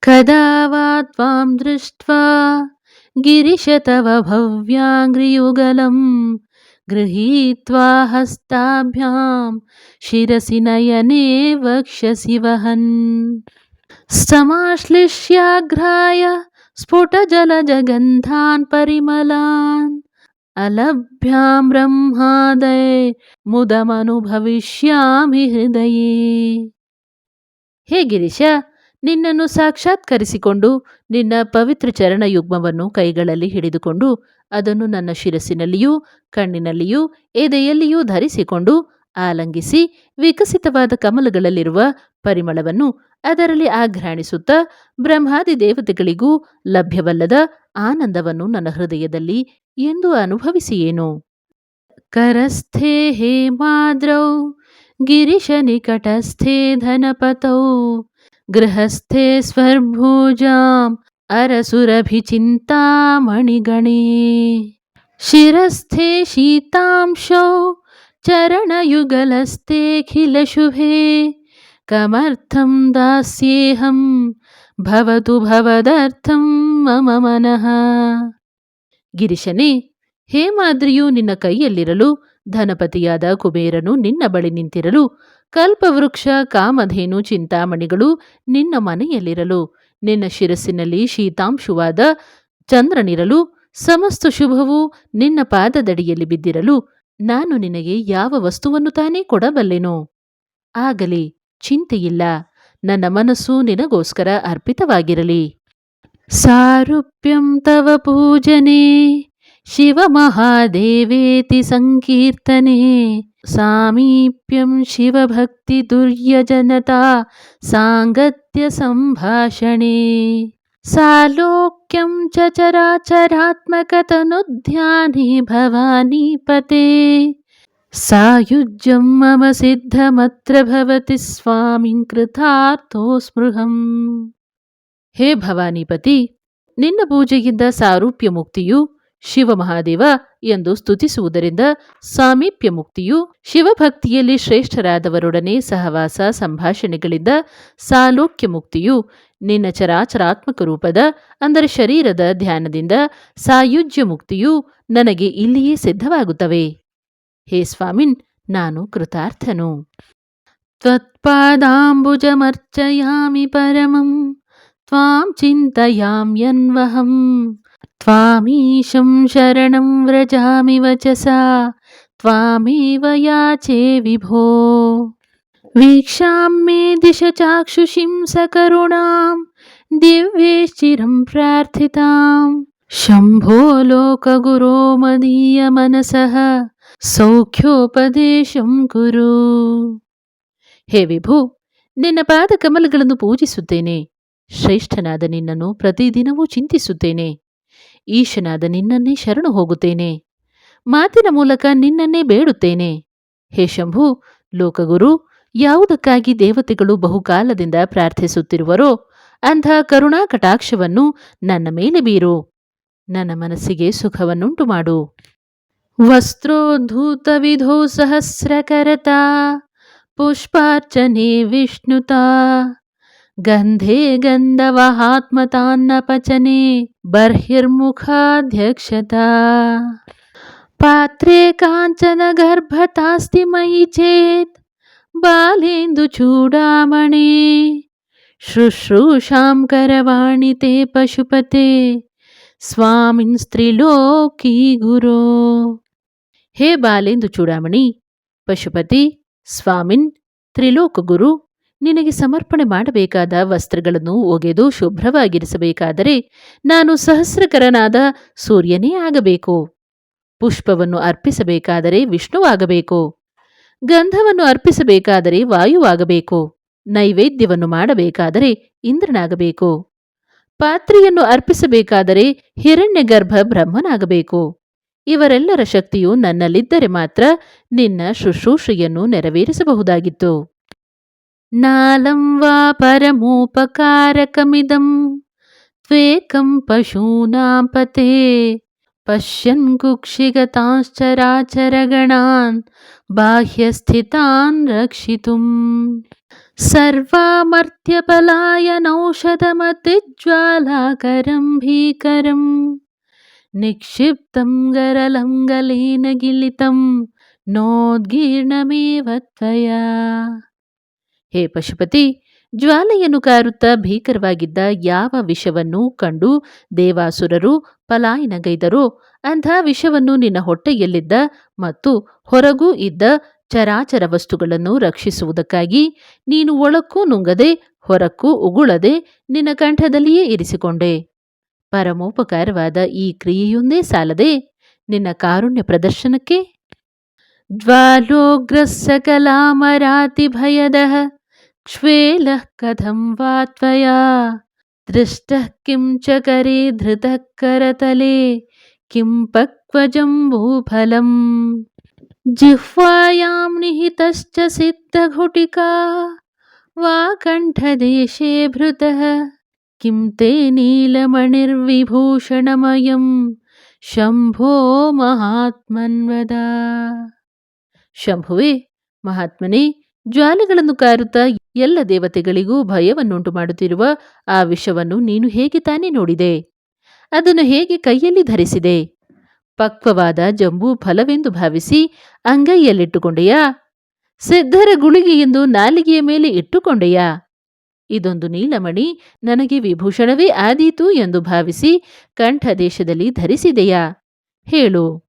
कदा वा त्वां दृष्ट्वा गिरिश तव भव्याङ्घ्रियुगलं गृहीत्वा हस्ताभ्यां शिरसि नयने वक्षसि वहन् समाश्लिष्याघ्राय स्फुटजलजगन्धान् परिमलान् अलभ्यां ब्रह्मादये ಮುದಮನುಭವಿಷ್ಯಾಮಿ ಹೃದಯೇ. ಹೇ ಗಿರೀಶ, ನಿನ್ನನ್ನು ಸಾಕ್ಷಾತ್ಕರಿಸಿಕೊಂಡು ನಿನ್ನ ಪವಿತ್ರ ಚರಣಯುಗ್ಮವನ್ನು ಕೈಗಳಲ್ಲಿ ಹಿಡಿದುಕೊಂಡು ಅದನ್ನು ನನ್ನ ಶಿರಸ್ಸಿನಲ್ಲಿಯೂ ಕಣ್ಣಿನಲ್ಲಿಯೂ ಎದೆಯಲ್ಲಿಯೂ ಧರಿಸಿಕೊಂಡು ಆಲಂಗಿಸಿ ವಿಕಸಿತವಾದ ಕಮಲಗಳಲ್ಲಿರುವ ಪರಿಮಳವನ್ನು ಅದರಲ್ಲಿ ಆಘ್ರಾಣಿಸುತ್ತಾ ಬ್ರಹ್ಮಾದಿ ದೇವತೆಗಳಿಗೂ ಲಭ್ಯವಲ್ಲದ ಆನಂದವನ್ನು ನನ್ನ ಹೃದಯದಲ್ಲಿ ಎಂದು ಅನುಭವಿಸಿಯೇನು. करस्थे हेमाद्रौ गिरिशनिकटस्थे धनपतौ गृहस्थे स्वर्भुजाम् अरसुरभिचिन्तामणिगणे शिरस्थे शीतांशौ चरणयुगलस्तेऽखिलशुभे कमर्थं दास्येऽहं भवतु भवदर्थं मम मनः. ಗಿರಿಶನೇ, ಹೇಮಾದ್ರಿಯು ನಿನ್ನ ಕೈಯಲ್ಲಿರಲು, ಧನಪತಿಯಾದ ಕುಬೇರನು ನಿನ್ನ ಬಳಿ ನಿಂತಿರಲು, ಕಲ್ಪವೃಕ್ಷ ಕಾಮಧೇನು ಚಿಂತಾಮಣಿಗಳು ನಿನ್ನ ಮನೆಯಲ್ಲಿರಲು, ನಿನ್ನ ಶಿರಸ್ಸಿನಲ್ಲಿ ಶೀತಾಂಶುವಾದ ಚಂದ್ರನಿರಲು, ಸಮಸ್ತ ಶುಭವು ನಿನ್ನ ಪಾದದಡಿಯಲ್ಲಿ ಬಿದ್ದಿರಲು ನಾನು ನಿನಗೆ ಯಾವ ವಸ್ತುವನ್ನು ತಾನೇ ಕೊಡಬಲ್ಲೆನೋ? ಆಗಲಿ, ಚಿಂತೆಯಿಲ್ಲ, ನನ್ನ ಮನಸ್ಸು ನಿನಗೋಸ್ಕರ ಅರ್ಪಿತವಾಗಿರಲಿ. ಸಾರೂಪ್ಯಂ ತವ ಪೂಜನೆ ಶಿವಮಹಾದೇವೇತಿ ಸಂಕೀರ್ತನೆ ಸಾಮೀಪ್ಯಂ ಶಿವಭಕ್ತಿ ದುರ್ಯಜನತಾ ಸಾಂಗತ್ಯ ಸಂಭಾಷಣೆ ಸಾಲೋಕ್ಯಂ ಚ ಚರಾಚರಾತ್ಮಕತನುಧ್ಯಾನಿ ಭವಾನೀಪತೆ ಸಾಯುಜ್ಯಂ ಮಮ ಸಿದ್ಧಮತ್ರ ಭವತಿ ಸ್ವಾಮಿಂ ಕೃತಾರ್ಥೋ ಸ್ಪೃಹಂ. ಹೇ ಭವಾನಿಪತಿ, ನಿನ್ನ ಪೂಜೆಯಿಂದ ಸಾರೂಪ್ಯ ಮುಕ್ತಿಯು, ಶಿವಮಹಾದೇವ ಎಂದು ಸ್ತುತಿಸುವುದರಿಂದ ಸಾಮೀಪ್ಯ ಮುಕ್ತಿಯು, ಶಿವಭಕ್ತಿಯಲ್ಲಿ ಶ್ರೇಷ್ಠರಾದವರೊಡನೆ ಸಹವಾಸ ಸಂಭಾಷಣೆಗಳಿಂದ ಸಾಲೋಕ್ಯ ಮುಕ್ತಿಯು, ನಿನ್ನ ಚರಾಚರಾತ್ಮಕ ರೂಪದ ಅಂದರೆ ಶರೀರದ ಧ್ಯಾನದಿಂದ ಸಾಯುಜ್ಯ ಮುಕ್ತಿಯು ನನಗೆ ಇಲ್ಲಿಯೇ ಸಿದ್ಧವಾಗುತ್ತವೆ. ಹೇ ಸ್ವಾಮಿನ್, ನಾನು ಕೃತಾರ್ಥನು. ತ್ವತ್ಪಾದಾಂಬುಜಮರ್ಚಯಾಮಿ ಪರಮಂ ತ್ವಾಂ ಚಿಂತಯಾಮ್ಯನ್ವಹಂ ತ್ವಾಮೀಶಂ ಶರಣಂ ವ್ರಜಾಮಿ ವಚಸಾ ತ್ವಾಮೇವ ಯಾಚೆ ವಿಭೋ. ವೀಕ್ಷಾಂ ಮೇ ದಿಶ ಚಾಕ್ಷುಷಿಂ ಸಕರುಣಾಂ ದಿವ್ಯೇಶ್ಚಿರಂ ಪ್ರಾರ್ಥಿತಾಂ ಶಂಭೋ ಲೋಕಗುರೋ ಮದೀಯ ಮನಸಃ ಸೌಖ್ಯೋಪದೇಶಂ ಕುರು. ಹೇ ವಿಭು, ನಿನ್ನ ಪಾದ ಕಮಲಗಳನ್ನು ಪೂಜಿಸುತ್ತೇನೆ. ಶ್ರೇಷ್ಠನಾದ ನಿನ್ನನ್ನು ಪ್ರತಿದಿನವೂ ಚಿಂತಿಸುತ್ತೇನೆ. ಈಶನಾದ ನಿನ್ನನ್ನೇ ಶರಣು ಹೋಗುತ್ತೇನೆ. ಮಾತಿನ ಮೂಲಕ ನಿನ್ನನ್ನೇ ಬೇಡುತ್ತೇನೆ. ಹೇ ಶಂಭು, ಲೋಕಗುರು, ಯಾವುದಕ್ಕಾಗಿ ದೇವತೆಗಳು ಬಹುಕಾಲದಿಂದ ಪ್ರಾರ್ಥಿಸುತ್ತಿರುವರೋ ಅಂಥ ಕರುಣಾ ಕಟಾಕ್ಷವನ್ನು ನನ್ನ ಮೇಲೆ ಬೀರು. ನನ್ನ ಮನಸ್ಸಿಗೆ ಸುಖವನ್ನುಂಟು ಮಾಡು. ವಸ್ತ್ರೋದ್ಧೂತ ವಿಧೋ ಸಹಸ್ರಕರತಾ ಪುಷ್ಪಾರ್ಚನೆ ವಿಷ್ಣುತಾ ಗಂಧೆ ಗಂಧವಹಾತ್ಮತಾನ್ನಪಚನೆ ಬರ್ಹಿರ್ಮುಖಾಧ್ಯಕ್ಷತಾ ಪಾತ್ರೆ ಕಾಂಚನ ಗರ್ಭತಾಸ್ತಿ ಮಯಿ ಚೇತ್ ಬಾಲೇಂದು ಚೂಡಾಮಣೆ ಶುಶ್ರೂಷಾಂ ಕರವಾಣಿ ತೇ ಪಶುಪತೆ ಸ್ವಾಮಿನ್ ಸ್ತ್ರೀಲೋಕಿ ಗುರೋ. ಹೇ ಬಾಲೇಂದು ಚೂಡಾಮಣಿ, ಪಶುಪತಿ, ಸ್ವಾಮಿನ್, ತ್ರಿಲೋಕ ಗುರು, ನಿನಗೆ ಸಮರ್ಪಣೆ ಮಾಡಬೇಕಾದ ವಸ್ತ್ರಗಳನ್ನು ಒಗೆದು ಶುಭ್ರವಾಗಿರಿಸಬೇಕಾದರೆ ನಾನು ಸಹಸ್ರಕರನಾದ ಸೂರ್ಯನೇ ಆಗಬೇಕು. ಪುಷ್ಪವನ್ನು ಅರ್ಪಿಸಬೇಕಾದರೆ ವಿಷ್ಣುವಾಗಬೇಕು. ಗಂಧವನ್ನು ಅರ್ಪಿಸಬೇಕಾದರೆ ವಾಯುವಾಗಬೇಕು. ನೈವೇದ್ಯವನ್ನು ಮಾಡಬೇಕಾದರೆ ಇಂದ್ರನಾಗಬೇಕು. ಪಾತ್ರೆಯನ್ನು ಅರ್ಪಿಸಬೇಕಾದರೆ ಹಿರಣ್ಯಗರ್ಭ ಬ್ರಹ್ಮನಾಗಬೇಕು. ಇವರೆಲ್ಲರ ಶಕ್ತಿಯು ನನ್ನಲ್ಲಿದ್ದರೆ ಮಾತ್ರ ನಿನ್ನ ಶುಶ್ರೂಷೆಯನ್ನು ನೆರವೇರಿಸಬಹುದಾಗಿತ್ತು. ನಾಲಂ ವಾ ಪರಮೋಪಕಾರಕಮಿದಂ ತ್ವೇಕಂ ಪಶೂನಾಂ ಪತೆ ಪಶ್ಯನ್ ಕುಕ್ಷಿಗತಾಶ್ಚರಾಚರಗಣಾನ್ ಬಾಹ್ಯಸ್ಥಿತಾನ್ ರಕ್ಷಿತುಂ. सर्वामर्त्यपलायनौषधमतिज्वालाकरं भीकरम् निक्षिप्तं गरलं गलेन गिलितं ನೋದ್ಗೀರ್ಣಮೇವ ತ್ವಯಾ. ಹೇ ಪಶುಪತಿ, ಜ್ವಾಲೆಯನ್ನು ಕಾರುತ್ತಾ ಭೀಕರವಾಗಿದ್ದ ಯಾವ ವಿಷವನ್ನು ಕಂಡು ದೇವಾಸುರರು ಪಲಾಯನಗೈದರೋ ಅಂಥ ವಿಷವನ್ನು ನಿನ್ನ ಹೊಟ್ಟೆಯಲ್ಲಿದ್ದ ಮತ್ತು ಹೊರಗೂ ಇದ್ದ ಚರಾಚರ ವಸ್ತುಗಳನ್ನು ರಕ್ಷಿಸುವುದಕ್ಕಾಗಿ ನೀನು ಒಳಕ್ಕೂ ನುಂಗದೆ ಹೊರಕ್ಕೂ ಉಗುಳದೆ ನಿನ್ನ ಕಂಠದಲ್ಲಿಯೇ ಇರಿಸಿಕೊಂಡೆ. ಪರಮೋಪಕಾರವಾದ ಈ ಕ್ರಿಯೆಯೊಂದೇ ಸಾಲದೆ ನಿನ್ನ ಕಾರುಣ್ಯ ಪ್ರದರ್ಶನಕ್ಕೆ. ಜ್ವಾಲೋಗ್ರಸ್ಸಕಲಾಮರಾತಿಭಯದಃ ಕ್ಷ್ವೇಲಃ ಕಥಂ ವಾ ತ್ವಯಾ ದೃಷ್ಟಃ ಕಿಂ ಚ ಕರೆ ಧೃತಃ ಕರತಲೆ ಕಿಂ ಪಕ್ವಜಂಬೂಫಲಂ ಜಿಹ್ವಾಯಾಂ ನಿಹಿತಶ್ಚ ಸಿದ್ಧಘುಟಿಕಾ ವಾ ಕಂಠದೇಶೇ ಭೃತಃ ಕಿಂ ತೇ ನೀಲಮಣಿರ್ವಿಭೂಷಣಮಯಂ ಶಂಭೋ ಮಹಾತ್ಮನ್ವದ. ಶಂಭುವೇ, ಮಹಾತ್ಮನೇ, ಜ್ವಾಲೆಗಳನ್ನು ಕಾರುತ್ತಾ ಎಲ್ಲ ದೇವತೆಗಳಿಗೂ ಭಯವನ್ನುಂಟು ಮಾಡುತ್ತಿರುವ ಆ ವಿಷವನ್ನು ನೀನು ಹೇಗೆ ತಾನೇ ನೋಡಿದೆ? ಅದನ್ನು ಹೇಗೆ ಕೈಯಲ್ಲಿ ಧರಿಸಿದೆ? ಪಕ್ವವಾದ ಜಂಬೂ ಫಲವೆಂದು ಭಾವಿಸಿ ಅಂಗೈಯಲ್ಲಿಟ್ಟುಕೊಂಡೆಯಾ? ಸಿದ್ಧರ ಗುಳಿಗೆ ಎಂದು ನಾಲಿಗೆಯ ಮೇಲೆ ಇಟ್ಟುಕೊಂಡೆಯಾ? ಇದೊಂದು ನೀಲಮಣಿ ನನಗೆ ವಿಭೂಷಣವೇ ಆದೀತು ಎಂದು ಭಾವಿಸಿ ಕಂಠದೇಶದಲ್ಲಿ ಧರಿಸಿದೆಯಾ? ಹೇಳು.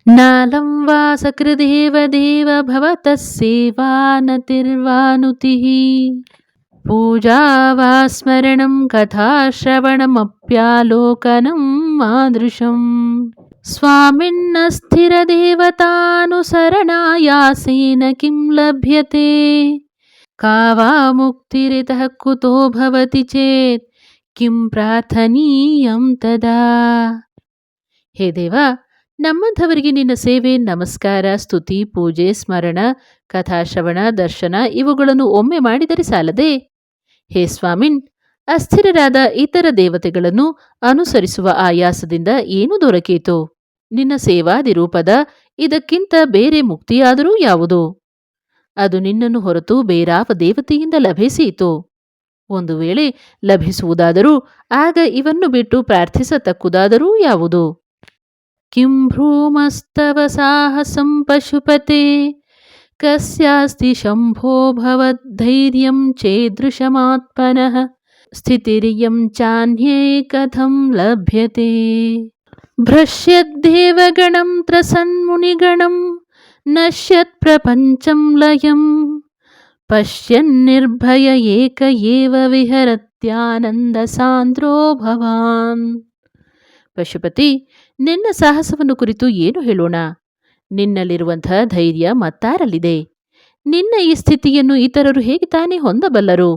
ನಾಲಂ ವಾ ಸಕೃದೇವ ದೇವ ಭವತಃ ಸೇವಾನತಿರ್ವಾನುತಿಃ ಪೂಜಾ ವಾ ಸ್ಮರಣಂ ಕಥಾಶ್ರವಣಮಪ್ಯಾಲೋಕನಂ ಮಾದೃಶಂ ಸ್ವಾಮಿನ್ನ ಸ್ಥಿರದೇವತಾನುಸರಣಾಯಾಸೇನ ಕಿಂ ಲಭ್ಯತೆ ಕಾ ವಾ ಮುಕ್ತಿರಿತಃ ಕುತೋ ಭವತಿ ಚೇತ್ ಕಿಂ ಪ್ರಾರ್ಥನೀಯಂ ತದಾ. ಹೇ ದೇವ, ನಮ್ಮಂಥವರಿಗೆ ನಿನ್ನ ಸೇವೆ, ನಮಸ್ಕಾರ, ಸ್ತುತಿ, ಪೂಜೆ, ಸ್ಮರಣ, ಕಥಾಶ್ರವಣ, ದರ್ಶನ ಇವುಗಳನ್ನು ಒಮ್ಮೆ ಮಾಡಿದರೆ ಸಾಲದೆ? ಹೇ ಸ್ವಾಮಿನ್, ಅಸ್ಥಿರರಾದ ಇತರ ದೇವತೆಗಳನ್ನು ಅನುಸರಿಸುವ ಆಯಾಸದಿಂದ ಏನು ದೊರಕೀತು? ನಿನ್ನ ಸೇವಾದಿರೂಪದ ಇದಕ್ಕಿಂತ ಬೇರೆ ಮುಕ್ತಿಯಾದರೂ ಯಾವುದು? ಅದು ನಿನ್ನನ್ನು ಹೊರತು ಬೇರಾವ ದೇವತೆಯಿಂದ ಲಭಿಸೀತು? ಒಂದು ವೇಳೆ ಲಭಿಸುವುದಾದರೂ ಆಗ ಇವನ್ನು ಬಿಟ್ಟು ಪ್ರಾರ್ಥಿಸತಕ್ಕುದಾದರೂ ಯಾವುದು? ಕಿಂ ಭ್ರೂಮಸ್ತವ ಸಾಹಸಂ ಪಶುಪತೆ ಕಸ್ಯಾಸ್ತಿ ಶಂಭೋ ಭವದ್ಧೈರ್ಯಂ ಚೇದೃಶಮಾತ್ಮನಃ ಸ್ಥಿತಿರಿಯಂ ಚಾನ್ಯೇ ಕಥಂ ಲಭ್ಯತೆ ಭ್ರಶ್ಯದ್ದೇವಗಣಂ ತ್ರಸನ್ಮುನಿಗಣಂ ನಶ್ಯತ್ ಪ್ರಪಂಚಂ ಲಯಂ ಪಶ್ಯನ್ನಿರ್ಭಯ ಏಕ ಏವ ವಿಹರತ್ಯಾನಂದ ಸಾಂದ್ರೋ ಭವಾನ್. ಪಶುಪತಿ, ನಿನ್ನ ಸಾಹಸವನ್ನು ಕುರಿತು ಏನು ಹೇಳೋಣ? ನಿನ್ನಲ್ಲಿರುವಂಥ ಧೈರ್ಯ ಮತ್ತಾರಲ್ಲಿದೆ? ನಿನ್ನ ಈ ಸ್ಥಿತಿಯನ್ನು ಇತರರು ಹೇಗೆ ತಾನೇ ಹೊಂದಬಲ್ಲರು?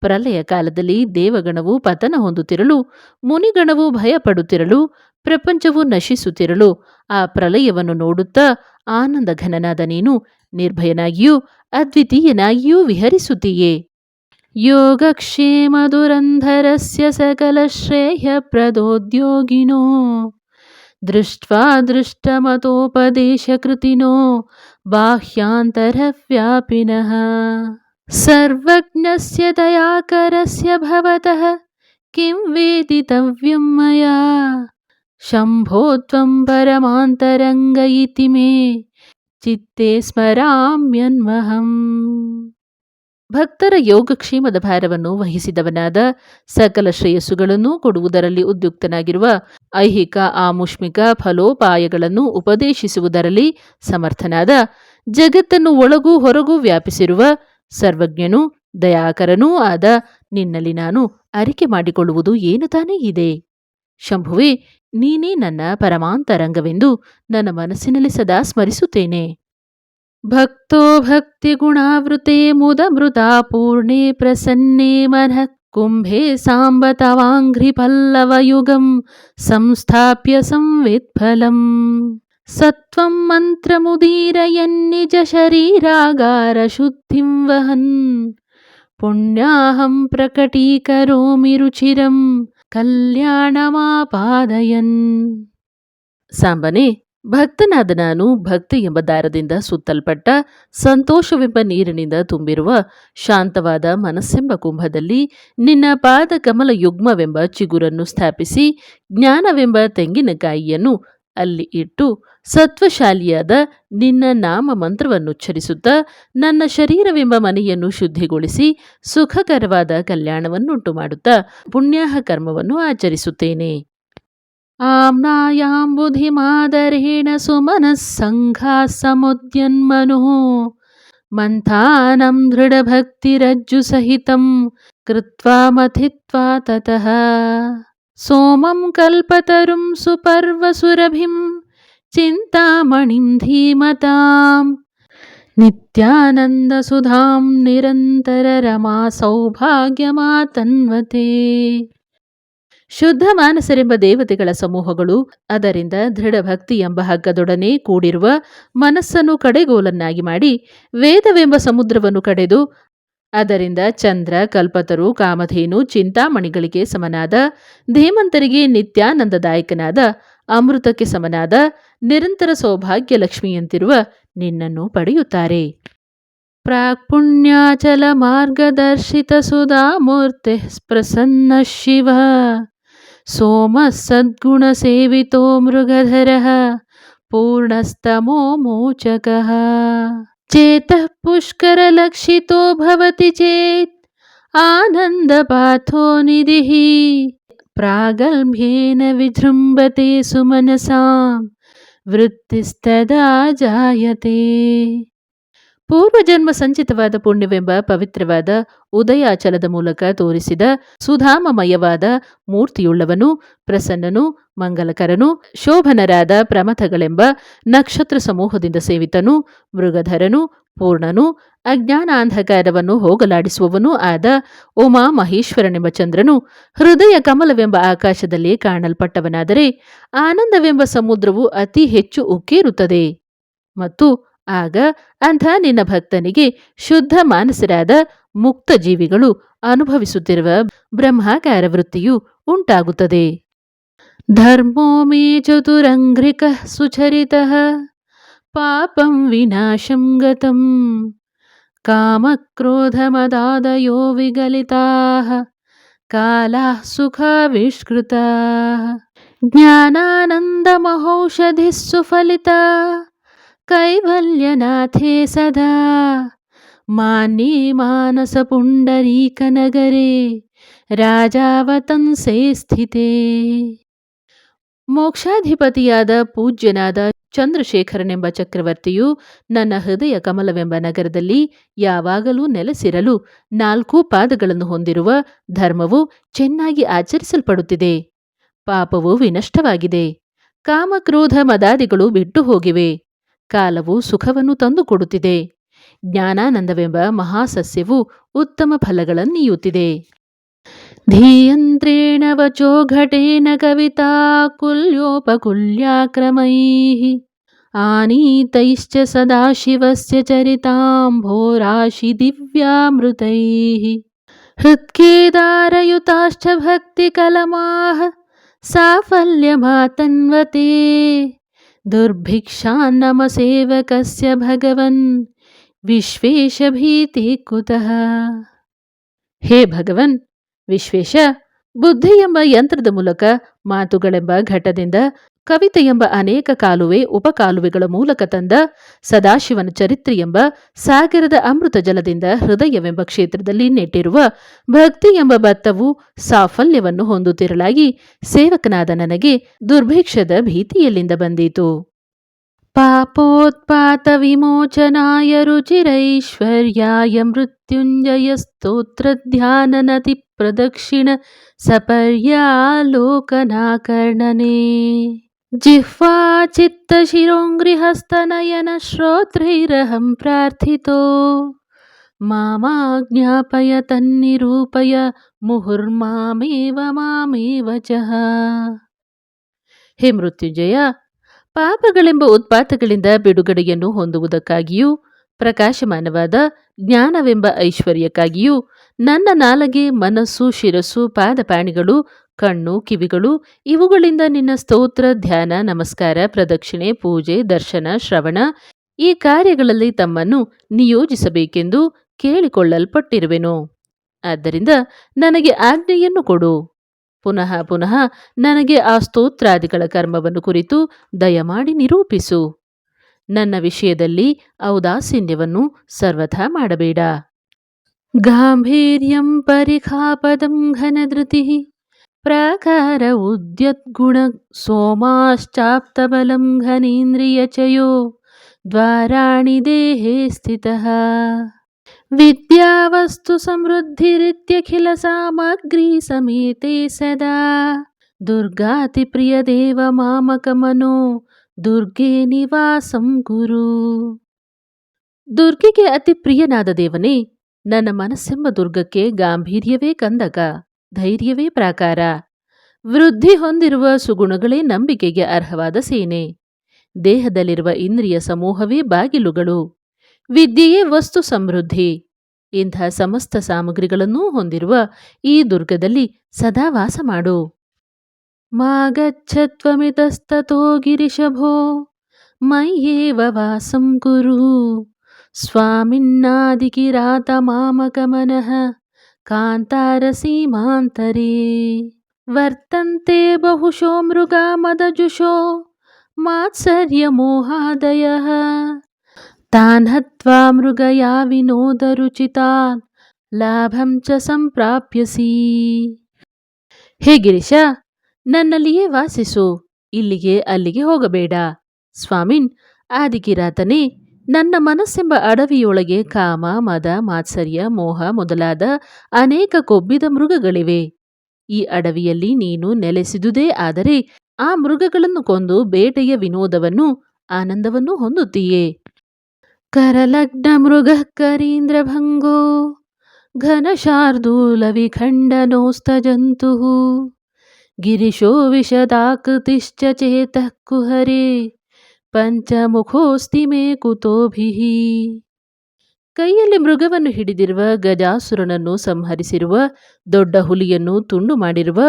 ಪ್ರಲಯ ಕಾಲದಲ್ಲಿ ದೇವಗಣವು ಪತನ ಹೊಂದುತ್ತಿರಲು, ಮುನಿಗಣವು ಭಯಪಡುತ್ತಿರಲು, ಪ್ರಪಂಚವು ನಶಿಸುತ್ತಿರಲು ಆ ಪ್ರಲಯವನ್ನು ನೋಡುತ್ತಾ ಆನಂದಘನನಾದ ನೀನು ನಿರ್ಭಯನಾಗಿಯೂ ಅದ್ವಿತೀಯನಾಗಿಯೂ ವಿಹರಿಸುತ್ತೀಯೇ. ಯೋಗಕ್ಷೇಮ ದುರಂಧರಸ್ಯ ಸಕಲ ಶ್ರೇಯ ಪ್ರದೋದ್ಯೋಗಿನೋ ದೃಷ್ಟ್ವಾ ದೃಷ್ಟಮತೋಪದೇಶ ಕೃತಿನೋ ಬಾಹ್ಯಾಂತರ ವ್ಯಾಪಿನಃ ಸರ್ವಜ್ಞಸ್ಯ ದಯಾಕರಸ್ಯ ಭವತಃ ಕಿಂ ವೇದಿತವ್ಯಂ ಮಯಾ ಶಂಭೋ ತ್ವಂ ಪರಮಾಂತರಂಗ ಇತಿ ಮೇ ಚಿತ್ತೇ ಸ್ಮರಾಮ್ಯನ್ವಹಂ. ಭಕ್ತರ ಯೋಗಕ್ಷೇಮದ ಭಾರವನ್ನು ವಹಿಸಿದವನಾದ, ಸಕಲ ಶ್ರೇಯಸ್ಸುಗಳನ್ನೂ ಕೊಡುವುದರಲ್ಲಿ ಉದ್ಯುಕ್ತನಾಗಿರುವ, ಐಹಿಕ ಆಮುಷ್ಮಿಕ ಫಲೋಪಾಯಗಳನ್ನು ಉಪದೇಶಿಸುವುದರಲ್ಲಿ ಸಮರ್ಥನಾದ, ಜಗತ್ತನ್ನು ಒಳಗೂ ಹೊರಗೂ ವ್ಯಾಪಿಸಿರುವ ಸರ್ವಜ್ಞನೂ ದಯಾಕರನೂ ಆದ ನಿನ್ನಲ್ಲಿ ನಾನು ಅರಿಕೆ ಮಾಡಿಕೊಳ್ಳುವುದು ಏನು ತಾನೇ ಇದೆ? ಶಂಭುವೇ, ನೀನೇ ನನ್ನ ಪರಮಾಂತರಂಗವೆಂದು ನನ್ನ ಮನಸ್ಸಿನಲ್ಲಿ ಸದಾ ಸ್ಮರಿಸುತ್ತೇನೆ. ಭಕ್ತೋ ಭಕ್ತಿ ಗುಣಾವೃತೆ ಮುದಮೃತಾ ಪೂರ್ಣೇ ಪ್ರಸನ್ನೇ ಮನಃ ಕುಂಭೇ ಸಾಂಬ ತವಾಂಘ್ರಿ ಪಲ್ಲವಯುಗಂ ಸಂಸ್ಥಾಪ್ಯ ಸಂವಿತ್ಫಲಂ ಸತ್ವಂ ಮಂತ್ರಮುದೀರಯನ್ನಿಜ ಶರೀರಾಗಾರ ಶುದ್ಧಿಂ ವಹನ್ ಪುಣ್ಯಾಹಂ ಪ್ರಕಟೀಕರೋಮಿ ರುಚಿರಂ ಕಲ್ಯಾಣಮಾಪಾದಯನ್. ಸಾಂಬನೇ, ಭಕ್ತನಾದ ನಾನು ಭಕ್ತಿ ಎಂಬ ದಾರದಿಂದ ಸುತ್ತಲ್ಪಟ್ಟ ಸಂತೋಷವೆಂಬ ನೀರಿನಿಂದ ತುಂಬಿರುವ ಶಾಂತವಾದ ಮನಸ್ಸೆಂಬ ಕುಂಭದಲ್ಲಿ ನಿನ್ನ ಪಾದ ಕಮಲ ಯುಗ್ಮವೆಂಬ ಚಿಗುರನ್ನು ಸ್ಥಾಪಿಸಿ ಜ್ಞಾನವೆಂಬ ತೆಂಗಿನಕಾಯಿಯನ್ನು ಅಲ್ಲಿ ಇಟ್ಟು ಸತ್ವಶಾಲಿಯಾದ ನಿನ್ನ ನಾಮ ಮಂತ್ರವನ್ನುಚ್ಚರಿಸುತ್ತಾ ನನ್ನ ಶರೀರವೆಂಬ ಮನೆಯನ್ನು ಶುದ್ಧಿಗೊಳಿಸಿ ಸುಖಕರವಾದ ಕಲ್ಯಾಣವನ್ನುಂಟು ಮಾಡುತ್ತಾ ಪುಣ್ಯಾಹ ಕರ್ಮವನ್ನು ಆಚರಿಸುತ್ತೇನೆ. ಆಮ್ನಾಯಾಂ ಬುಧಿಮಾದರೇಣ ಸುಮನಃ ಸಂಘಾ ಸಮುದ್ಯನ್ಮನುಃ ಮಂಥಾನಂ ದೃಢಭಕ್ತಿರಜ್ಜು ಸಹಿತಂ ಕೃತ್ವಾ ಮಥಿತ್ವಾ ತತಃ ಸೋಮಂ ಕಲ್ಪತರುಂ ಸುಪರ್ವಸುರಭಿಂ ಚಿಂತಾಮಣಿಂ ಧೀಮತಾಂ ನಿತ್ಯಾನಂದ ಸುಧಾಂ ನಿರಂತರ ರಮಾ ಸೌಭಾಗ್ಯಮಾತನ್ವತೆ. ಶುದ್ಧ ಮಾನಸರೆಂಬ ದೇವತೆಗಳ ಸಮೂಹಗಳು ಅದರಿಂದ ದೃಢ ಭಕ್ತಿ ಎಂಬ ಹಗ್ಗದೊಡನೆ ಕೂಡಿರುವ ಮನಸ್ಸನ್ನು ಕಡೆಗೋಲನ್ನಾಗಿ ಮಾಡಿ ವೇದವೆಂಬ ಸಮುದ್ರವನ್ನು ಕಡೆದು ಅದರಿಂದ ಚಂದ್ರ, ಕಲ್ಪತರು, ಕಾಮಧೇನು, ಚಿಂತಾಮಣಿಗಳಿಗೆ ಸಮನಾದ, ಧೀಮಂತರಿಗೆ ನಿತ್ಯಾನಂದದಾಯಕನಾದ, ಅಮೃತಕ್ಕೆ ಸಮನಾದ, ನಿರಂತರ ಸೌಭಾಗ್ಯ ಲಕ್ಷ್ಮಿಯಂತಿರುವ ನಿನ್ನನ್ನು ಪಡೆಯುತ್ತಾರೆ. ಪ್ರಾಕ್ಪುಣ್ಯಾಚಲ ಮಾರ್ಗದರ್ಶಿತ ಸುಧಾಮೂರ್ತೆ ಪ್ರಸನ್ನ ಶಿವ ಸೋಮ ಸದ್ಗುಣ ಸೇವಿತೋ ಮೃಗಧರಃ ಪೂರ್ಣಸ್ತಮೋ ಮೋಚಕಃ ಚೇತಃ ಪುಷ್ಕರ ಲಕ್ಷಿತೋ ಭವತಿ ಚೇತ್ ಆನಂದಪಾಥೋ ನಿಧಿಃ ಪ್ರಾಗಲ್ಭ್ಯೇನ ವಿಜೃಂಭತೆ ಸುಮನಸಾಂ ವೃತ್ತಿಸ್ತದಾ ಜಾಯತೆ. ಪೂರ್ವಜನ್ಮ ಸಂಚಿತವಾದ ಪುಣ್ಯವೆಂಬ ಪವಿತ್ರವಾದ ಉದಯಾಚಲದ ಮೂಲಕ ತೋರಿಸಿದ ಸುಧಾಮಮಯವಾದ ಮೂರ್ತಿಯುಳ್ಳವನು, ಪ್ರಸನ್ನನು, ಮಂಗಲಕರನು, ಶೋಭನರಾದ ಪ್ರಮಥಗಳೆಂಬ ನಕ್ಷತ್ರ ಸಮೂಹದಿಂದ ಸೇವಿತನು, ಮೃಗಧರನು, ಪೂರ್ಣನು, ಅಜ್ಞಾನಾಂಧಕಾರವನ್ನು ಹೋಗಲಾಡಿಸುವವನೂ ಆದ ಉಮಾ ಮಹೇಶ್ವರನೆಂಬ ಚಂದ್ರನು ಹೃದಯ ಕಮಲವೆಂಬ ಆಕಾಶದಲ್ಲಿ ಕಾಣಲ್ಪಟ್ಟವನಾದರೆ ಆನಂದವೆಂಬ ಸಮುದ್ರವು ಅತಿ ಹೆಚ್ಚು ಉಕ್ಕೇರುತ್ತದೆ. ಮತ್ತು ಆಗ ಅಂಥ ನಿನ್ನ ಭಕ್ತನಿಗೆ ಶುದ್ಧ ಮಾನಸರಾದ ಮುಕ್ತ ಜೀವಿಗಳು ಅನುಭವಿಸುತ್ತಿರುವ ಬ್ರಹ್ಮಾಕಾರ ವೃತ್ತಿಯು ಉಂಟಾಗುತ್ತದೆ. ಧರ್ಮೋ ಮೇ ಚತುರಂಘ್ರಿಕಃ ಸುಚರಿತಃ ಪಾಪಂ ವಿನಾಶಂ ಗತಂ ಕಾಮಕ್ರೋಧಮದಾದಯೋ ವಿಗಲಿತಾಃ ಕಾಲಾಃ ಸುಖಾವಿಷ್ಕೃತಾಃ ಜ್ಞಾನಾನಂದಮಹೌಷಧಿಃ ಸುಫಲಿತಾ ಕೈವಲ್ಯನಾಥೇ ಸದಾ ಮಾನ್ಯೇ ಮಾನಸ ಪುಂಡರೀಕನಗರೆ ರಾಜಾವತಂಸೆ ಸ್ಥಿತೇ. ಮೋಕ್ಷಾಧಿಪತಿಯಾದ ಪೂಜ್ಯನಾದ ಚಂದ್ರಶೇಖರನೆಂಬ ಚಕ್ರವರ್ತಿಯು ನನ್ನ ಹೃದಯ ಕಮಲವೆಂಬ ನಗರದಲ್ಲಿ ಯಾವಾಗಲೂ ನೆಲೆಸಿರಲು 4 ಪಾದಗಳನ್ನು ಹೊಂದಿರುವ ಧರ್ಮವು ಚೆನ್ನಾಗಿ ಆಚರಿಸಲ್ಪಡುತ್ತಿದೆ. ಪಾಪವು ವಿನಷ್ಟವಾಗಿದೆ. ಕಾಮಕ್ರೋಧ ಮದಾದಿಗಳು ಬಿಟ್ಟು ಹೋಗಿವೆ. ಕಾಲವು ಸುಖವನ್ನು ತಂದುಕೊಡುತ್ತಿದೆ. ಜ್ಞಾನಾನಂದವೆಂಬ ಮಹಾಸಸ್ಯವು ಉತ್ತಮ ಫಲಗಳನ್ನೀಯುತ್ತಿದೆ. ಧೀಯಂತ್ರೇಣ ವಚೋ ಘಟೇನ ಕವಿತಾ ಕುಲ್ಯೋಪಕುಲ್ಯಾಕ್ರಮೈಃ ಆನೀತೈಶ್ಚ ಸದಾಶಿವಸ್ಯ ಚರಿತಾಂಭೋರಾಶಿ ದಿವ್ಯಾಮೃತೈಃ ಹೃತ್ಕೇದಾರಯುತಾಶ್ಚ ಭಕ್ತಿಕಲಮಾಃ ಸಾಫಲ್ಯಮಾತನ್ವತೆ ದುರ್ಭಿಕ್ಷಾನ್ನಮ ಸೇವಕಸ್ಯ ಭಗವನ್ ವಿಶ್ವೇಶ ಭೀತಿ ಕುತಃ. ಹೇ ಭಗವನ್ ವಿಶ್ವೇಶ, ಬುದ್ಧಿ ಎಂಬ ಯಂತ್ರದ ಮೂಲಕ, ಮಾತುಗಳೆಂಬ ಘಟದಿಂದ, ಕವಿತೆ ಎಂಬ ಅನೇಕ ಕಾಲುವೆ ಉಪಕಾಲುವೆಗಳ ಮೂಲಕ ತಂದ ಸದಾಶಿವನ ಚರಿತ್ರೆ ಎಂಬ ಸಾಗರದ ಅಮೃತ ಜಲದಿಂದ ಹೃದಯವೆಂಬ ಕ್ಷೇತ್ರದಲ್ಲಿ ನೆಟ್ಟಿರುವ ಭಕ್ತಿ ಎಂಬ ಭತ್ತವು ಸಾಫಲ್ಯವನ್ನು ಹೊಂದುತ್ತಿರಲಾಗಿ ಸೇವಕನಾದ ನನಗೆ ದುರ್ಭಿಕ್ಷದ ಭೀತಿಯಲ್ಲಿಂದ ಬಂದೀತು. ಪಾಪೋತ್ಪಾತ ವಿಮೋಚನಾಯ ರುಚಿರೈಶ್ವರ್ಯಾಯ ಮೃತ್ಯುಂಜಯ ಸ್ತೋತ್ರ ಧ್ಯಾನನತಿ ಪ್ರದಕ್ಷಿಣ ಸಪರ್ಯಾಲೋಕನಾಕರ್ಣನೆ ಜಿಹ್ವಾ ಚಿತ್ತ ಶಿರೋಂಗ್ರಿಹಸ್ತನಯನ ಶ್ರೋತ್ರೈರಹಂ ಪ್ರಾರ್ಥಿತೋ ಮಾಮಾಜ್ಞಾಪಯ ತನ್ನಿರೂಪಯ ಮುಹುರ್ಮಾಮೇವ ಮಾಮೇವ ಚಃ. ಹೇ ಮೃತ್ಯುಂಜಯ, ಪಾಪಗಳೆಂಬ ಉತ್ಪಾತಗಳಿಂದ ಬಿಡುಗಡೆಯನ್ನು ಹೊಂದುವುದಕ್ಕಾಗಿಯೂ ಪ್ರಕಾಶಮಾನವಾದ ಜ್ಞಾನವೆಂಬ ಐಶ್ವರ್ಯಕ್ಕಾಗಿಯೂ ನನ್ನ ನಾಲಗೆ, ಮನಸ್ಸು, ಶಿರಸ್ಸು, ಪಾದಪಾಣಿಗಳು ಕಣ್ಣು, ಕಿವಿಗಳು ಇವುಗಳಿಂದ ನಿನ್ನ ಸ್ತೋತ್ರ, ಧ್ಯಾನ, ನಮಸ್ಕಾರ, ಪ್ರದಕ್ಷಿಣೆ, ಪೂಜೆ, ದರ್ಶನ, ಶ್ರವಣ ಈ ಕಾರ್ಯಗಳಲ್ಲಿ ತಮ್ಮನ್ನು ನಿಯೋಜಿಸಬೇಕೆಂದು ಕೇಳಿಕೊಳ್ಳಲ್ಪಟ್ಟಿರುವೆನು. ಆದ್ದರಿಂದ ನನಗೆ ಆಜ್ಞೆಯನ್ನು ಕೊಡು. ಪುನಃ ಪುನಃ ನನಗೆ ಆ ಸ್ತೋತ್ರಾದಿಗಳ ಕರ್ಮವನ್ನು ಕುರಿತು ದಯಮಾಡಿ ನಿರೂಪಿಸು. ನನ್ನ ವಿಷಯದಲ್ಲಿ ಔದಾಸೀನ್ಯವನ್ನು ಸರ್ವಥಾ ಮಾಡಬೇಡ. ಗಾಂಭೀರ್ಯಂ ಪರಿಖಾಪದಂ ಘನಧೃತಿ ಪ್ರಾಕಾರ ಉದ್ಯದ್ಗುಣ ಸೋಮಾಶ್ಚಾಪ್ತಬಲಂ ಘನೇಂದ್ರಿಯಚಯೋ ದ್ವಾರಾಣಿ ದೇಹೇ ಸ್ಥಿತಃ ವಿದ್ಯಾವಸ್ತು ಸಮೃದ್ಧಿರಿತ್ಯಖಿಲ ಸಾಮಗ್ರಿ ಸಮೇತೆ ಸದಾ ದುರ್ಗಾತಿ ಪ್ರಿಯ ದೇವ ಮಾಮಕಮನೋ ದುರ್ಗೆ ನಿವಾಸಂ ಕುರು. ದುರ್ಗೆಗೆ ಅತಿ ಪ್ರಿಯನಾದ ದೇವನೇ, ನನ್ನ ಮನಸ್ಸೆಂಬ ದುರ್ಗಕ್ಕೆ ಗಾಂಭೀರ್ಯವೇ ಕಂದಕ, ಧೈರ್ಯವೇ ಪ್ರಾಕಾರ, ವೃದ್ಧಿ ಹೊಂದಿರುವ ಸುಗುಣಗಳೇ ನಂಬಿಕೆಗೆ ಅರ್ಹವಾದ ಸೇನೆ, ದೇಹದಲ್ಲಿರುವ ಇಂದ್ರಿಯ ಸಮೂಹವೇ ಬಾಗಿಲುಗಳು, ವಿದ್ಯೆಯೇ ವಸ್ತು ಸಮೃದ್ಧಿ. ಇಂಥ ಸಮಸ್ತ ಸಾಮಗ್ರಿಗಳನ್ನೂ ಹೊಂದಿರುವ ಈ ದುರ್ಗದಲ್ಲಿ ಸದಾ ವಾಸ ಮಾಡು. ಮಾಗಚ್ಛತ್ವಮಿತಸ್ತತೋ ಗಿರಿಶಭೋ ಮಯ್ಯೇವ ವಾಸಂ ಕುರು ಸ್ವಾಮಿನ್ನಾದಿಕಿರಾತ ಮಾಮಕಮನಃ ಕಾಂತಾರ ಸೀಮಾಂತರೇ ವರ್ತಂತೆ ಬಹುಶೋ ಮೃಗಾ ಮದಜುಷೋ ಮಾತ್ಸರ್ಯ ಮೋಹಾದಯಃ ತಾನ್ ಹತ್ವಾ ಮೃಗಯಾ ವಿನೋದರುಚಿತಾನ್ ಲಾಭಂ ಚ ಸಂಪ್ರಾಪ್ಯಸಿ. ಹೇ ಗಿರೀಶ, ನನ್ನಲ್ಲಿಯೇ ವಾಸಿಸು, ಇಲ್ಲಿಗೆ ಅಲ್ಲಿಗೆ ಹೋಗಬೇಡ. ಸ್ವಾಮಿನ್ ಆದಿಕಿರಾತನೇ, ನನ್ನ ಮನಸ್ಸೆಂಬ ಅಡವಿಯೊಳಗೆ ಕಾಮ, ಮದ, ಮಾತ್ಸರ್ಯ, ಮೋಹ ಮೊದಲಾದ ಅನೇಕ ಕೊಬ್ಬಿದ ಮೃಗಗಳಿವೆ. ಈ ಅಡವಿಯಲ್ಲಿ ನೀನು ನೆಲೆಸಿದುದೇ ಆದರೆ ಆ ಮೃಗಗಳನ್ನು ಕೊಂದು ಬೇಟೆಯ ವಿನೋದವನ್ನು ಆನಂದವನ್ನು ಹೊಂದುತ್ತೀಯೇ. ಕರಲಗ್ನ ಮೃಗ ಕರೀಂದ್ರಭಂಗೋ ಘನಶಾರ್ದೂಲ ವಿಖಂಡನೋಸ್ತಜಂತು ಗಿರಿಶೋ ವಿಶದಾಕೃತಿಶ್ಚ ಚೇತಃ ಕುಹರೇ ಪಂಚಮುಖೋಸ್ತಿ ಮೇ ಕುತೋಭಿಃ. ಕೈಯಲ್ಲಿ ಮೃಗವನ್ನು ಹಿಡಿದಿರುವ, ಗಜಾಸುರನನ್ನು ಸಂಹರಿಸಿರುವ, ದೊಡ್ಡ ಹುಲಿಯನ್ನು ತುಂಡು ಮಾಡಿರುವ,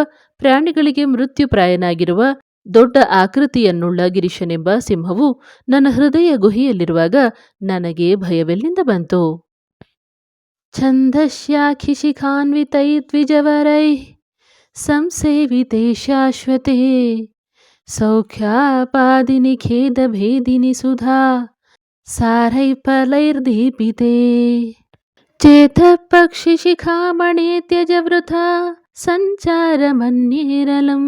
ಪ್ರಾಣಿಗಳಿಗೆ ಮೃತ್ಯುಪ್ರಾಯನಾಗಿರುವ ದೊಡ್ಡ ಆಕೃತಿಯನ್ನುಳ್ಳ ಗಿರೀಶನೆಂಬ ಸಿಂಹವು ನನ್ನ ಹೃದಯ ಗುಹೆಯಲ್ಲಿರುವಾಗ ನನಗೆ ಭಯವೆಲ್ಲಿಂದ ಬಂತು. ಛಂದಸ್ಯಾಖಿಶಿಖಾನ್ವಿತೈರ್ದ್ವಿಜವರೈ ಸಂಸೇವಿತೆ ಶಾಶ್ವತೆ ಸೌಖ್ಯಾಪಾದಿನಿ ಖೇದ ಭೇದಿನಿ ಸುಧಾ ಸಾರೈ ಫಲೈರ್ದೀಪಿತೆ ಚೇತ ಪಕ್ಷಿ ಶಿಖಾಮಣಿ ತ್ಯಜ ವೃಥಾ ಸಂಚಾರ ಮನ್ಯೇರಲಂ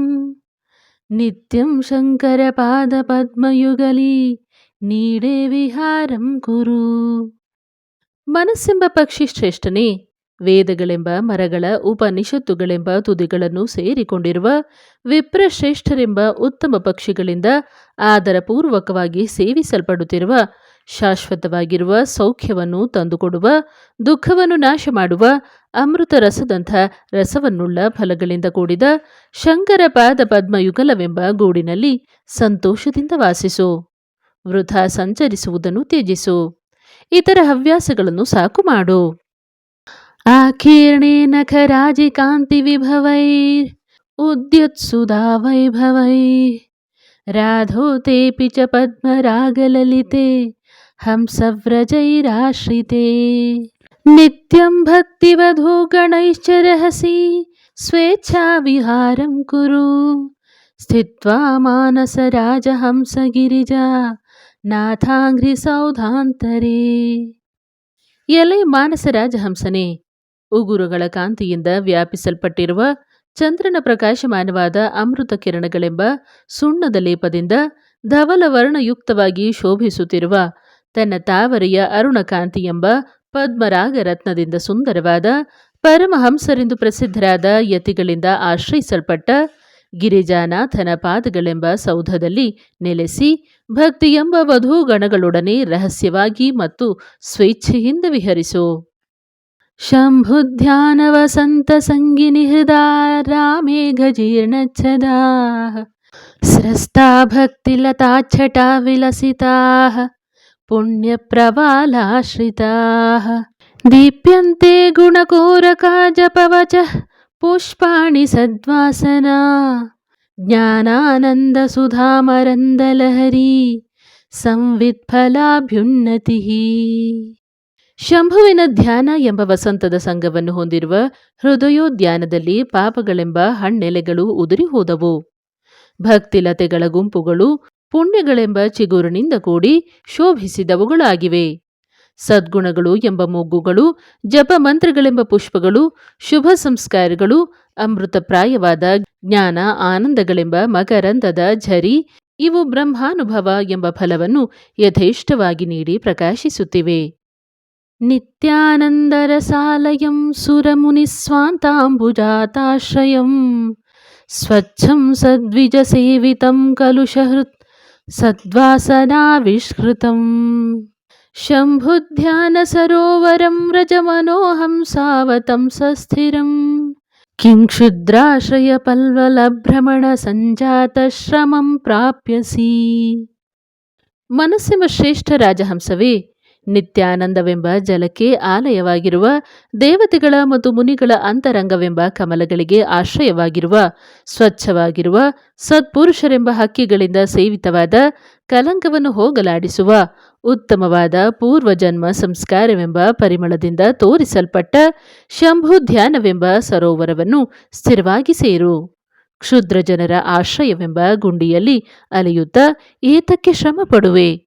ನಿತ್ಯಂ ಶಂಕರ ಪಾದ ಪದ್ಮಯುಗಲಿ ನೀಡೇ ವಿಹಾರಂ ಕುರು. ಮನಸ್ಸೆಂಬ ಪಕ್ಷಿ ಶ್ರೇಷ್ಠನೇ, ವೇದಗಳೆಂಬ ಮರಗಳ ಉಪನಿಷತ್ತುಗಳೆಂಬ ತುದಿಗಳನ್ನು ಸೇರಿಕೊಂಡಿರುವ ವಿಪ್ರಶ್ರೇಷ್ಠರೆಂಬ ಉತ್ತಮ ಪಕ್ಷಿಗಳಿಂದ ಆದರಪೂರ್ವಕವಾಗಿ ಸೇವಿಸಲ್ಪಡುತ್ತಿರುವ, ಶಾಶ್ವತವಾಗಿರುವ ಸೌಖ್ಯವನ್ನು ತಂದುಕೊಡುವ, ದುಃಖವನ್ನು ನಾಶ ಮಾಡುವ ಅಮೃತ ರಸದಂಥ ರಸವನ್ನುಳ್ಳ ಫಲಗಳಿಂದ ಕೂಡಿದ ಶಂಕರ ಪಾದ ಪದ್ಮಯುಗಲವೆಂಬ ಗೂಡಿನಲ್ಲಿ ಸಂತೋಷದಿಂದ ವಾಸಿಸು. ವೃಥಾ ಸಂಚರಿಸುವುದನ್ನು ತ್ಯಜಿಸು. ಇತರ ಹವ್ಯಾಸಗಳನ್ನು ಸಾಕು ಮಾಡು. ಆಕೀರ್ಣೇ ನಖರಾಜಿ ಕಾಂತಿ ವಿಭವೈರ್ ಉದ್ಯುತ್ಸುಧಾ ವೈಭವೈ ರಾಧೋತೇಪಿ ಚ ಪದ್ಮರಾಗಲಲಿತೆ ಹಂಸವ್ರಜೈರಾಶ್ರಿತೆ ನಿತ್ಯಂ ಭಕ್ತಿವಧೂ ಗಣೈಶ್ಚ ರಹಸಿ ಸ್ವೇಚ್ಛಾ ವಿಹಾರಂ ಕುರು ಸ್ಥಿತ್ವಾ ಮಾನಸ ರಾಜಹಂಸ ಗಿರಿಜಾ ನಾಥಾಂಘ್ರಿ ಸೌಧಾಂತರೇ. ಎಲೆ ಮಾನಸ ರಾಜಹಂಸನೇ, ಉಗುರುಗಳ ಕಾಂತಿಯಿಂದ ವ್ಯಾಪಿಸಲ್ಪಟ್ಟಿರುವ ಚಂದ್ರನ ಪ್ರಕಾಶಮಾನವಾದ ಅಮೃತ ಕಿರಣಗಳೆಂಬ ಸುಣ್ಣದ ಲೇಪದಿಂದ ಧವಲ ವರ್ಣಯುಕ್ತವಾಗಿ ಶೋಭಿಸುತ್ತಿರುವ ತನ್ನ ತಾವರೆಯ ಅರುಣಕಾಂತಿ ಎಂಬ ಪದ್ಮರಾಗ ರತ್ನದಿಂದ ಸುಂದರವಾದ ಪರಮಹಂಸರೆಂದು ಪ್ರಸಿದ್ಧರಾದ ಯತಿಗಳಿಂದ ಆಶ್ರಯಿಸಲ್ಪಟ್ಟ ಗಿರಿಜಾನಾಥನ ಪಾದಗಳೆಂಬ ಸೌಧದಲ್ಲಿ ನೆಲೆಸಿ ಭಕ್ತಿಯೆಂಬ ವಧೂಗಣಗಳೊಡನೆ ರಹಸ್ಯವಾಗಿ ಮತ್ತು ಸ್ವೇಚ್ಛೆಯಿಂದ ವಿಹರಿಸು. ಶಂಭುಧ್ಯಾನ ವಸಂತ ಸಂಗಿನಿ ಹೃದಾ ರಾಮೇಘ ಜೀರ್ಣಚ್ಛದಾ ಸ್ರಸ್ತಾ ಭಕ್ತಿಲತಾಚ್ಛಟಾ ವಿಲಸಿತಾ ಪುಣ್ಯ ಪ್ರವಾಲಾಶ್ರಿತಾ ದೀಪ್ಯಂತೆ ಗುಣಕೋರಕಾ ಜಪವಚ ಪುಷ್ಪಾಣಿ ಸದ್ವಾಸನಾ ಜ್ಞಾನಾನಂದ ಸುಧಾಮರಂದಲಹರಿ ಸಂವಿತ್ ಫಲಾಭ್ಯುನ್ನತಿ. ಶಂಭುವಿನ ಧ್ಯಾನ ಎಂಬ ವಸಂತದ ಸಂಘವನ್ನು ಹೊಂದಿರುವ ಹೃದಯೋದ್ಯಾನದಲ್ಲಿ ಪಾಪಗಳೆಂಬ ಹಣ್ಣೆಲೆಗಳು ಉದುರಿ ಹೋದವು. ಭಕ್ತಿಲತೆಗಳ ಗುಂಪುಗಳು ಪುಣ್ಯಗಳೆಂಬ ಚಿಗುರಿನಿಂದ ಕೂಡಿ ಶೋಭಿಸಿದವುಗಳಾಗಿವೆ. ಸದ್ಗುಣಗಳು ಎಂಬ ಮೊಗ್ಗುಗಳು, ಜಪಮಂತ್ರಗಳೆಂಬ ಪುಷ್ಪಗಳು, ಶುಭ ಸಂಸ್ಕಾರಗಳು, ಅಮೃತಪ್ರಾಯವಾದ ಜ್ಞಾನ ಆನಂದಗಳೆಂಬ ಮಕರಂದದ ಝರಿ ಇವು ಬ್ರಹ್ಮಾನುಭವ ಎಂಬ ಫಲವನ್ನು ಯಥೇಷ್ಟವಾಗಿ ನೀಡಿ ಪ್ರಕಾಶಿಸುತ್ತಿವೆ. ನಿತ್ಯಾನಂದರಸಾಲಯಂ ಸುರಮುನಿಸ್ವಾಂತಾಂಬುಜಾತಾಶ್ರಯಂ ಸ್ವಚ್ಛಂ ಸದ್ವಿಜಸೇವಿತಂ ಕಲುಷಹೃತ್ ಸದ್ವಾಸನಾವಿಷ್ಕೃತಂ ಶಂಭುಧ್ಯಾನ ಸರೋವರಂ ವ್ರಜಮನೋಹಂಸಾವತಂ ಸಸ್ಥಿರಂ ಕಿಂ ಕ್ಷುದ್ರಾಶ್ರಯ ಪಲ್ವಲಭ್ರಮಣ ಸಂಜಾತ ಶ್ರಮಂ ಪ್ರಾಪ್ಯಸಿ. ಮನಸ್ಸೆಂಬ ಶ್ರೇಷ್ಠ ರಾಜಹಂಸವೇ, ನಿತ್ಯಾನಂದವೆಂಬ ಜಲಕ್ಕೆ ಆಲಯವಾಗಿರುವ, ದೇವತೆಗಳ ಮತ್ತು ಮುನಿಗಳ ಅಂತರಂಗವೆಂಬ ಕಮಲಗಳಿಗೆ ಆಶ್ರಯವಾಗಿರುವ, ಸ್ವಚ್ಛವಾಗಿರುವ, ಸತ್ಪುರುಷರೆಂಬ ಹಕ್ಕಿಗಳಿಂದ ಸೇವಿತವಾದ, ಕಲಂಕವನ್ನು ಹೋಗಲಾಡಿಸುವ, ಉತ್ತಮವಾದ ಪೂರ್ವಜನ್ಮ ಸಂಸ್ಕಾರವೆಂಬ ಪರಿಮಳದಿಂದ ತೋರಿಸಲ್ಪಟ್ಟ ಶಂಭುಧ್ಯಾನವೆಂಬ ಸರೋವರವನ್ನು ಸ್ಥಿರವಾಗಿ ಸೇರು. ಕ್ಷುದ್ರ ಜನರ ಆಶ್ರಯವೆಂಬ ಗುಂಡಿಯಲ್ಲಿ ಅಲೆಯುತ್ತಾ ಏತಕ್ಕೆ ಶ್ರಮ ಪಡುವೆ?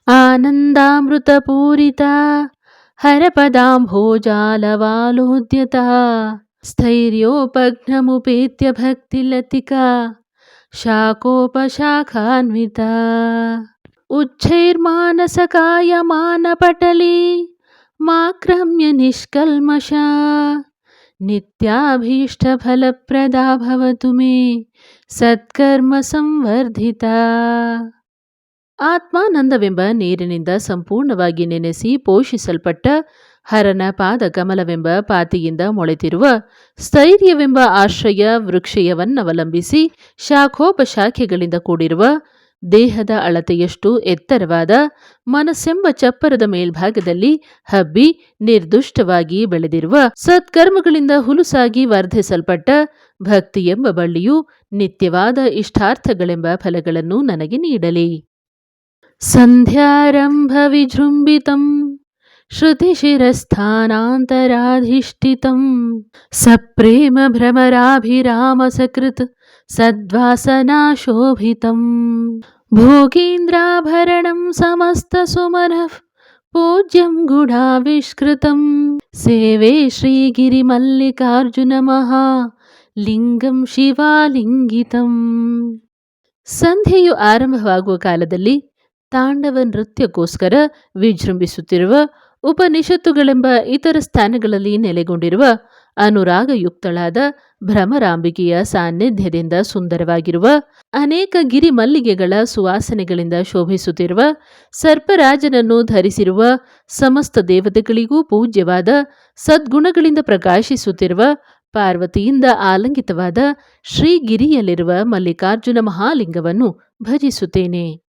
ಆನಂದಾಮೃತ ಪೂರಿತ ಹರಪದಾಂಭೋಜಾಲವಾಲೋದ್ಯತ ಸ್ಥೈರ್ಯೋಪಘ್ನಮುಪೇತ್ಯ ಭಕ್ತಿಲತಿಕಾ ಶಾಖೋಪಶಾಖಾನ್ವಿತ ಉಚ್ಛೈರ್ಮಾನಸಕಾಯಮಾನಪಟಲಿ ಮಾಕ್ರಮ್ಯ ನಿಷ್ಕಲ್ಮಷ ನಿತ್ಯಾಭೀಷ್ಟಫಲಪ್ರದಾ ಭವತು ಮೇ ಸತ್ಕರ್ಮ ಸಂವರ್ಧಿತ. ಆತ್ಮಾನಂದವೆಂಬ ನೀರಿನಿಂದ ಸಂಪೂರ್ಣವಾಗಿ ನೆನೆಸಿ ಪೋಷಿಸಲ್ಪಟ್ಟ ಹರನ ಪಾದ ಕಮಲವೆಂಬ ಪಾತಿಯಿಂದ ಮೊಳೆತಿರುವ, ಸ್ಥೈರ್ಯವೆಂಬ ಆಶ್ರಯ ವೃಕ್ಷಯವನ್ನವಲಂಬಿಸಿ ಶಾಖೋಪಶಾಖೆಗಳಿಂದ ಕೂಡಿರುವ, ದೇಹದ ಅಳತೆಯಷ್ಟು ಎತ್ತರವಾದ, ಮನಸ್ಸೆಂಬ ಚಪ್ಪರದ ಮೇಲ್ಭಾಗದಲ್ಲಿ ಹಬ್ಬಿ ನಿರ್ದುಷ್ಟವಾಗಿ ಬೆಳೆದಿರುವ, ಸತ್ಕರ್ಮಗಳಿಂದ ಹುಲುಸಾಗಿ ವರ್ಧಿಸಲ್ಪಟ್ಟ ಭಕ್ತಿಯೆಂಬ ಬಳ್ಳಿಯು ನಿತ್ಯವಾದ ಇಷ್ಟಾರ್ಥಗಳೆಂಬ ಫಲಗಳನ್ನು ನನಗೆ ನೀಡಲಿ. ಸಂಧ್ಯಾರಂಭ ವಿಜೃಂಭಿತಂ ಶ್ರುತಿಶಿರಸ್ಥಾನಾಂತರಾಧಿಷ್ಠಿತಂ ಸಪ್ರೇಮ ಭ್ರಮರಾಭಿರಾಮ ಸಕೃತ್ ಸದ್ವಾಸನಾಶೋಭಿತಂ ಭೋಗೀಂದ್ರಾಭರಣಂ ಸಮಸ್ತ ಸುಮನಃ ಪೂಜ್ಯಂ ಗುಢಾವಿಷ್ಕೃತಂ ಸೇವೆ ಶ್ರೀಗಿರಿಮಲ್ಲಿಕಾರ್ಜುನ ಮಹಾಲಿಂಗಂ ಶಿವಾಲಿಂಗಿತಂ. ಸಂಧ್ಯೆಯು ಆರಂಭವಾಗುವ ಕಾಲದಲ್ಲಿ ತಾಂಡವ ನೃತ್ಯಕ್ಕೋಸ್ಕರ ವಿಜೃಂಭಿಸುತ್ತಿರುವ, ಉಪನಿಷತ್ತುಗಳೆಂಬ ಇತರ ಸ್ಥಾನಗಳಲ್ಲಿ ನೆಲೆಗೊಂಡಿರುವ, ಅನುರಾಗಯುಕ್ತಳಾದ ಭ್ರಮರಾಂಬಿಕೆಯ ಸಾನ್ನಿಧ್ಯದಿಂದ ಸುಂದರವಾಗಿರುವ, ಅನೇಕ ಗಿರಿಮಲ್ಲಿಗೆಗಳ ಸುವಾಸನೆಗಳಿಂದ ಶೋಭಿಸುತ್ತಿರುವ, ಸರ್ಪರಾಜನನ್ನು ಧರಿಸಿರುವ, ಸಮಸ್ತ ದೇವತೆಗಳಿಗೂ ಪೂಜ್ಯವಾದ, ಸದ್ಗುಣಗಳಿಂದ ಪ್ರಕಾಶಿಸುತ್ತಿರುವ, ಪಾರ್ವತಿಯಿಂದ ಆಲಂಗಿತವಾದ ಶ್ರೀಗಿರಿಯಲ್ಲಿರುವ ಮಲ್ಲಿಕಾರ್ಜುನ ಮಹಾಲಿಂಗವನ್ನು ಭಜಿಸುತ್ತೇನೆ.